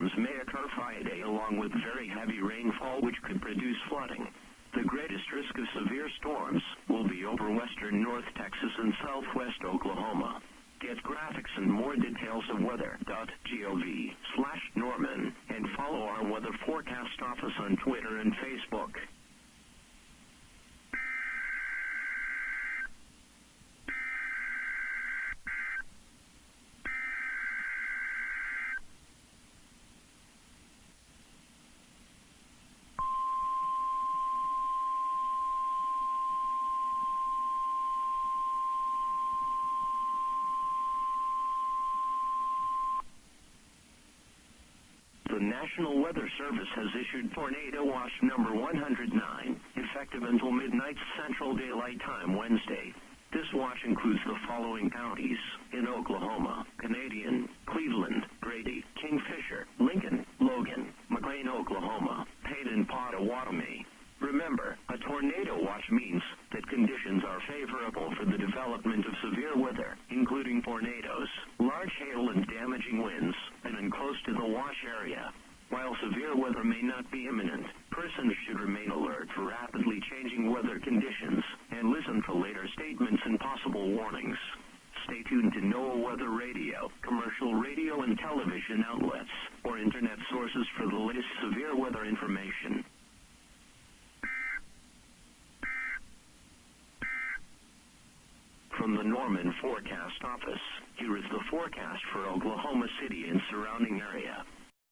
storms may occur Friday, along with very heavy rainfall which could produce flooding. The greatest risk of severe storms will be over western North Texas and southwest Oklahoma. Get graphics and more details of weather.gov/Norman and follow our weather forecast office on Twitter and Facebook. The National Weather Service has issued Tornado Watch number 109, effective until midnight Central Daylight Time Wednesday. This watch includes the following counties in Oklahoma: Canadian, Cleveland, Grady, Kingfisher, Lincoln, Logan, McLean, Oklahoma, Hayden, Pottawatomie. Remember, a tornado watch means that conditions are favorable for the development of severe weather, including tornadoes, large hail and damaging winds, and close to the watch area. While severe weather may not be imminent, persons should remain alert for rapidly changing weather conditions and listen to later statements and possible warnings. Stay tuned to NOAA Weather Radio, commercial radio and television outlets, or internet sources for the latest severe weather information. From the Norman Forecast Office, here is the forecast for Oklahoma City and surrounding area.